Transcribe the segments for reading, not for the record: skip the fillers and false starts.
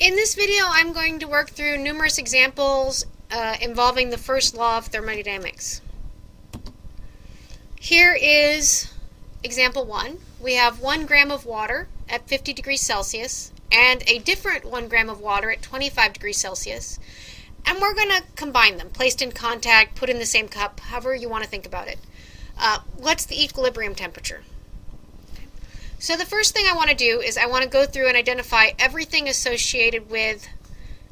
In this video, I'm going to work through numerous examples involving the first law of thermodynamics. Here is example 1. We have 1 gram of water at 50 degrees Celsius and a different 1 gram of water at 25 degrees Celsius. And we're going to combine them, placed in contact, put in the same cup, however you want to think about it. What's the equilibrium temperature? So the first thing I want to do is I want to go through and identify everything associated with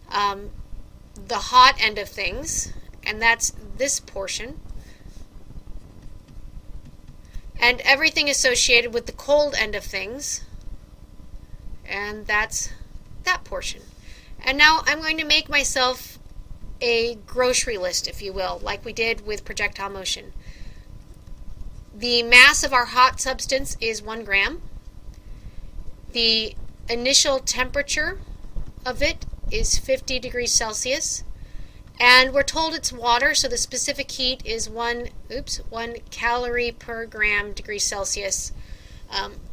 the hot end of things, and that's this portion, and everything associated with the cold end of things, and that's that portion. And now I'm going to make myself a grocery list, if you will, like we did with projectile motion. The mass of our hot substance is 1 gram. The initial temperature of it is 50 degrees Celsius, and we're told it's water, so the specific heat is 1 calorie per gram degree Celsius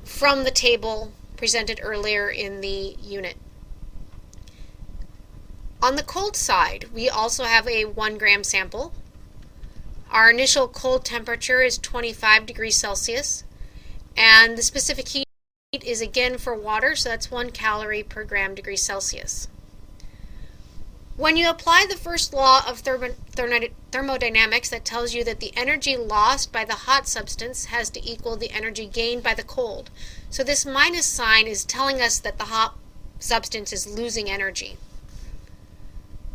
from the table presented earlier in the unit. On the cold side, we also have a 1 gram sample. Our initial cold temperature is 25 degrees Celsius, and the specific heat is again for water, so that's 1 calorie per gram degree Celsius. When you apply the first law of thermodynamics that tells you that the energy lost by the hot substance has to equal the energy gained by the cold. So this minus sign is telling us that the hot substance is losing energy.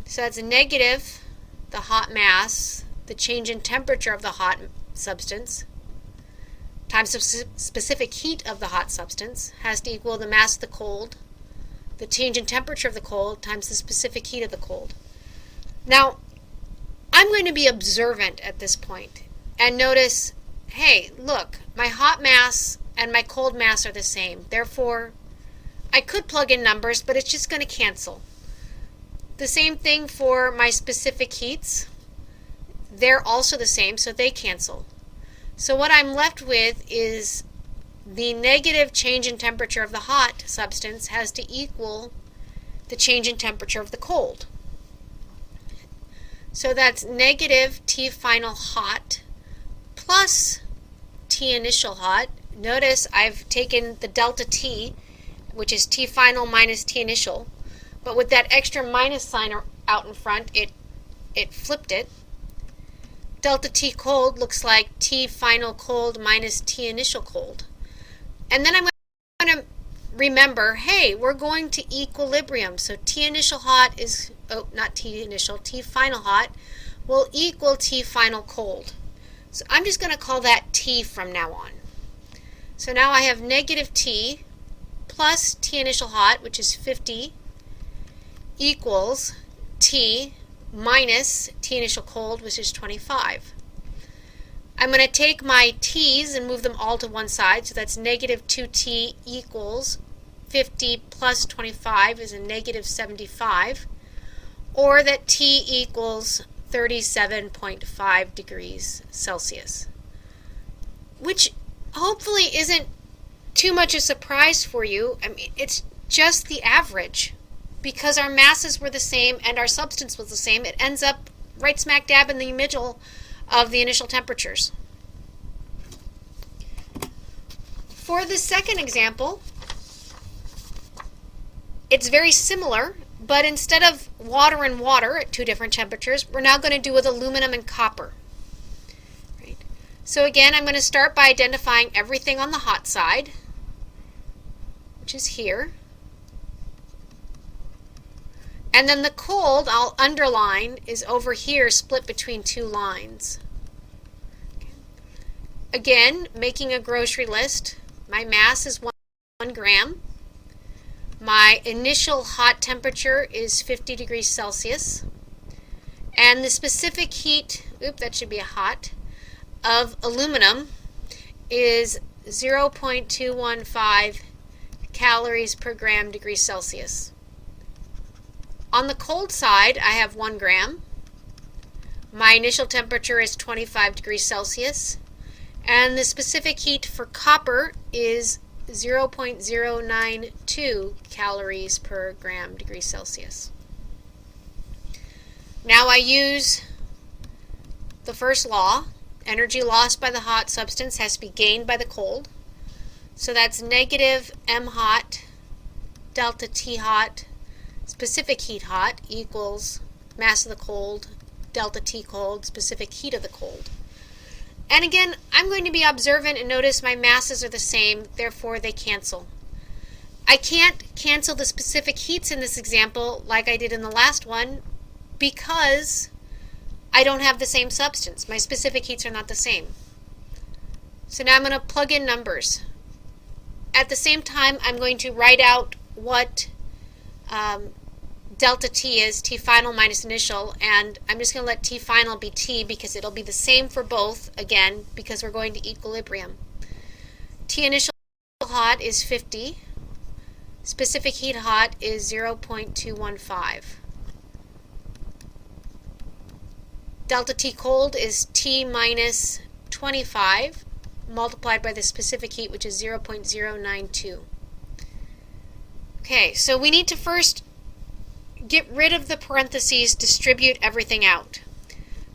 So that's negative the hot mass, the change in temperature of the hot substance, times the specific heat of the hot substance has to equal the mass of the cold, the change in temperature of the cold times the specific heat of the cold. Now, I'm going to be observant at this point and notice, hey, look, my hot mass and my cold mass are the same. Therefore, I could plug in numbers, but it's just going to cancel. The same thing for my specific heats. They're also the same, so they cancel. So what I'm left with is the negative change in temperature of the hot substance has to equal the change in temperature of the cold. So that's negative T final hot plus T initial hot. Notice I've taken the delta T, which is T final minus T initial, but with that extra minus sign out in front, it flipped it. Delta T cold looks like T final cold minus T initial cold. And then I'm going to remember, hey, we're going to equilibrium. So T initial hot is, not T initial, T final hot will equal T final cold. So I'm just going to call that T from now on. So now I have negative T plus T initial hot, which is 50, equals T minus T initial cold, which is 25. I'm going to take my T's and move them all to one side, so that's negative 2T equals 50 plus 25 is a negative 75, or that T equals 37.5 degrees Celsius, which hopefully isn't too much a surprise for you. I mean, it's just the average. Because our masses were the same and our substance was the same, it ends up right smack dab in the middle of the initial temperatures. For the second example, it's very similar, but instead of water and water at 2 different temperatures, we're now going to do with aluminum and copper. Right? So again, I'm going to start by identifying everything on the hot side, which is here. And then the cold, I'll underline, is over here split between 2 lines. Again, making a grocery list, my mass is 1 gram. My initial hot temperature is 50 degrees Celsius. And the specific heat, that should be a hot, of aluminum is 0.215 calories per gram degree Celsius. On the cold side, I have 1 gram. My initial temperature is 25 degrees Celsius. And the specific heat for copper is 0.092 calories per gram degree Celsius. Now I use the first law. Energy lost by the hot substance has to be gained by the cold. So that's negative m hot delta T hot specific heat hot equals mass of the cold delta T cold specific heat of the cold. And again, I'm going to be observant and notice my masses are the same, therefore they cancel. I can't cancel the specific heats in this example like I did in the last one because I don't have the same substance. My specific heats are not the same. So now I'm going to plug in numbers. At the same time, I'm going to write out what delta T is, T final minus initial, and I'm just going to let T final be T because it'll be the same for both, again, because we're going to equilibrium. T initial hot is 50. Specific heat hot is 0.215. Delta T cold is T minus 25 multiplied by the specific heat, which is 0.092. Okay, so we need to first get rid of the parentheses, distribute everything out.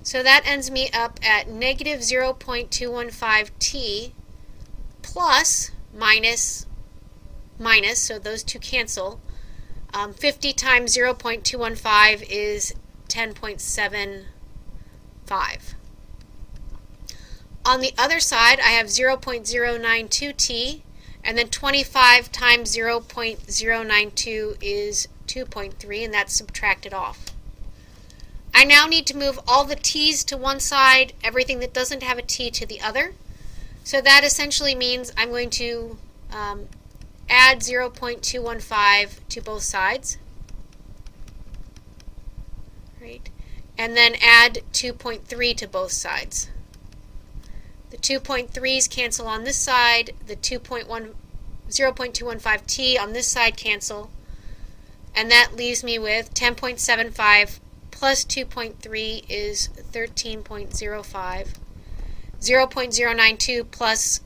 So that ends me up at negative 0.215 T plus minus, so those two cancel. 50 times 0.215 is 10.75. On the other side, I have 0.092 T, and then 25 times 0.092 is 2.3, and that's subtracted off. I now need to move all the T's to one side, everything that doesn't have a T to the other. So that essentially means I'm going to add 0.215 to both sides. Right? And then add 2.3 to both sides. The 2.3's cancel on this side, the 0.215 T on this side cancel, and that leaves me with 10.75 plus 2.3 is 13.05. 0.092 plus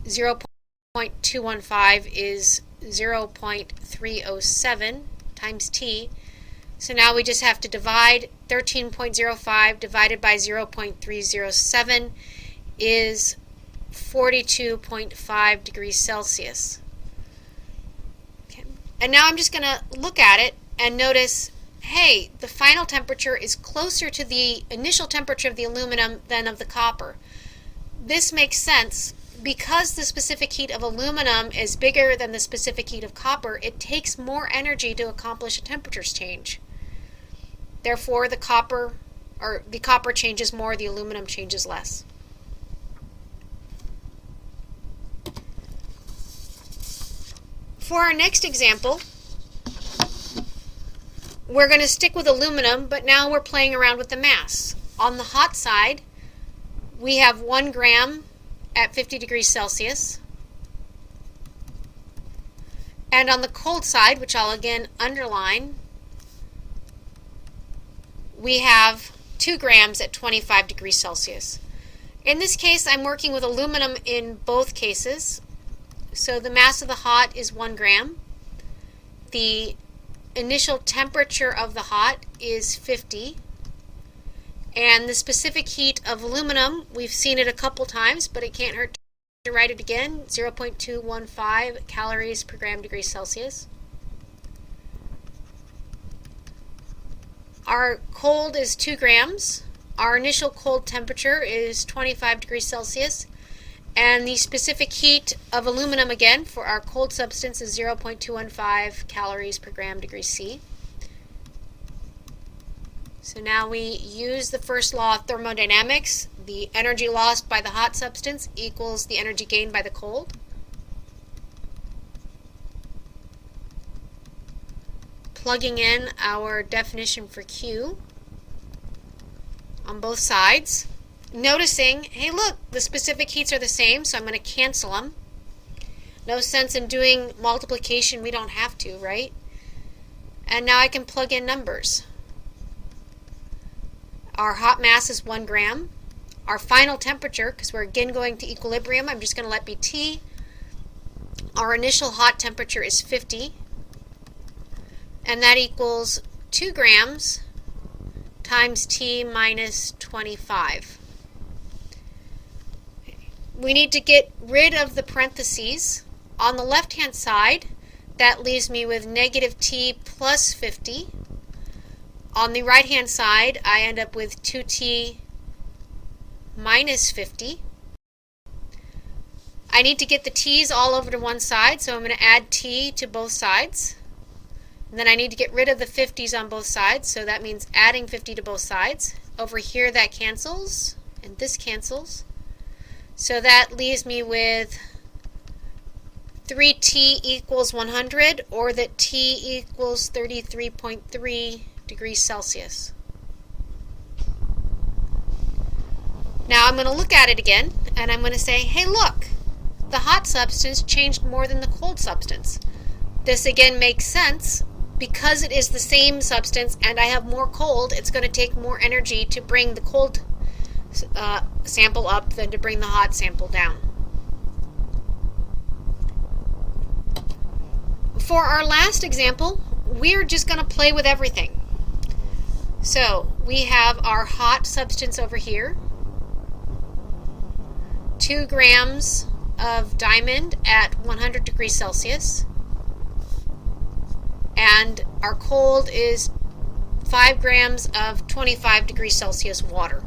0.215 is 0.307 times T. So now we just have to divide 13.05 divided by 0.307 is 42.5 degrees Celsius. Okay. And now I'm just going to look at it and notice, hey, the final temperature is closer to the initial temperature of the aluminum than of the copper. This makes sense. Because the specific heat of aluminum is bigger than the specific heat of copper, it takes more energy to accomplish a temperature change. Therefore, the copper changes more, the aluminum changes less. For our next example, we're going to stick with aluminum, but now we're playing around with the mass. On the hot side, we have 1 gram at 50 degrees Celsius. And on the cold side, which I'll again underline, we have 2 grams at 25 degrees Celsius. In this case, I'm working with aluminum in both cases. So the mass of the hot is 1 gram. The initial temperature of the hot is 50. And the specific heat of aluminum, we've seen it a couple times, but it can't hurt to write it again, 0.215 calories per gram degree Celsius. Our cold is 2 grams. Our initial cold temperature is 25 degrees Celsius. And the specific heat of aluminum, again, for our cold substance is 0.215 calories per gram degree C. So now we use the first law of thermodynamics. The energy lost by the hot substance equals the energy gained by the cold. Plugging in our definition for Q on both sides. Noticing, hey look, the specific heats are the same, so I'm going to cancel them. No sense in doing multiplication, we don't have to, right? And now I can plug in numbers. Our hot mass is 1 gram. Our final temperature, because we're again going to equilibrium, I'm just going to let be T. our initial hot temperature is 50, and that equals 2 grams times T minus 25. We need to get rid of the parentheses. On the left-hand side, that leaves me with negative T plus 50. On the right-hand side, I end up with 2T minus 50. I need to get the T's all over to one side, so I'm going to add T to both sides. And then I need to get rid of the 50s on both sides, so that means adding 50 to both sides. Over here that cancels, and this cancels. So that leaves me with 3T equals 100, or that T equals 33.3 degrees Celsius. Now I'm going to look at it again, and I'm going to say, hey look, the hot substance changed more than the cold substance. This again makes sense. Because it is the same substance and I have more cold, it's going to take more energy to bring the cold sample up than to bring the hot sample down. For our last example, we're just going to play with everything. So we have our hot substance over here, 2 grams of diamond at 100 degrees Celsius. And our cold is 5 grams of 25 degrees Celsius water.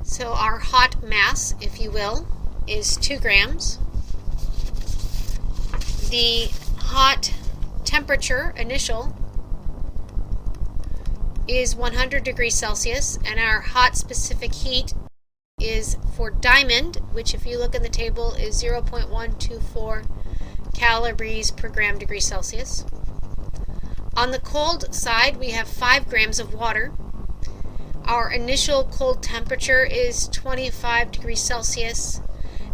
So our hot mass, if you will, is 2 grams. The hot temperature, initial, is 100 degrees Celsius, and our hot specific heat is for diamond, which if you look in the table is 0.124 calories per gram degree Celsius. On the cold side, we have 5 grams of water. Our initial cold temperature is 25 degrees Celsius,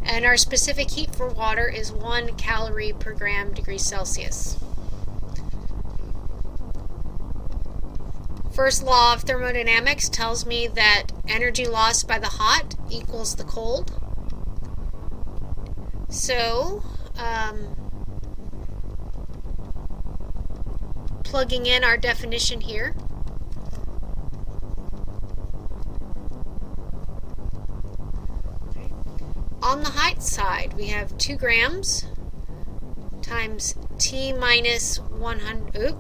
and our specific heat for water is 1 calorie per gram degree Celsius. First law of thermodynamics tells me that energy lost by the hot equals the cold. So, plugging in our definition here. On the hot side, we have 2 grams times T minus 100.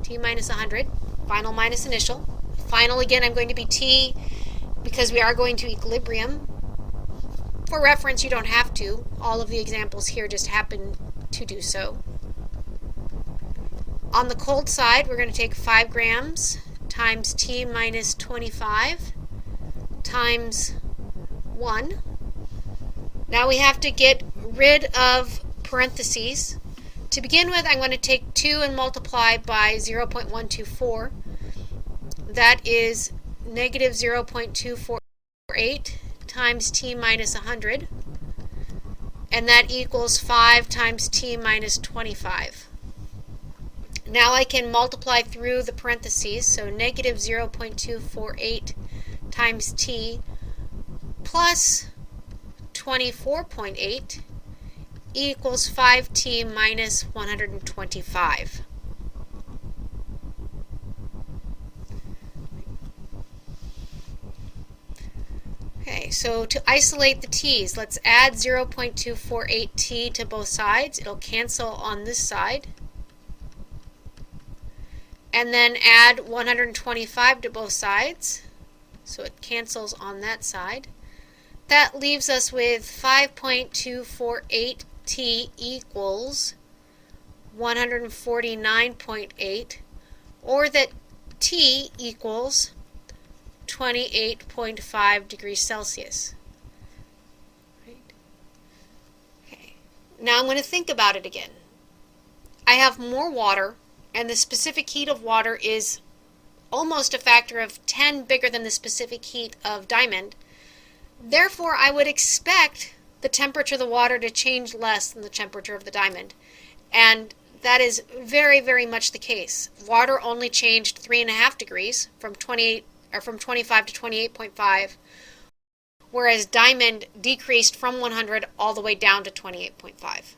T minus 100. Final minus initial. Final again, I'm going to be T because we are going to equilibrium. For reference, you don't have to. All of the examples here just happen to do so. On the cold side, we're going to take 5 grams times T minus 25 times 1. Now we have to get rid of parentheses. To begin with, I'm going to take 2 and multiply by 0.124. That is negative 0.248 times T minus 100. And that equals 5 times T minus 25. Now I can multiply through the parentheses, so negative 0.248 times T plus 24.8 equals 5T minus 125. Okay, so to isolate the T's, let's add 0.248 T to both sides. It'll cancel on this side. And then add 125 to both sides, so it cancels on that side. That leaves us with 5.248 T equals 149.8, or that T equals 28.5 degrees Celsius. Right. Okay. Now I'm going to think about it again. I have more water, and the specific heat of water is almost a factor of 10 bigger than the specific heat of diamond. Therefore, I would expect the temperature of the water to change less than the temperature of the diamond. And that is very, very much the case. Water only changed 3.5 degrees from 25 to 28.5, whereas diamond decreased from 100 all the way down to 28.5.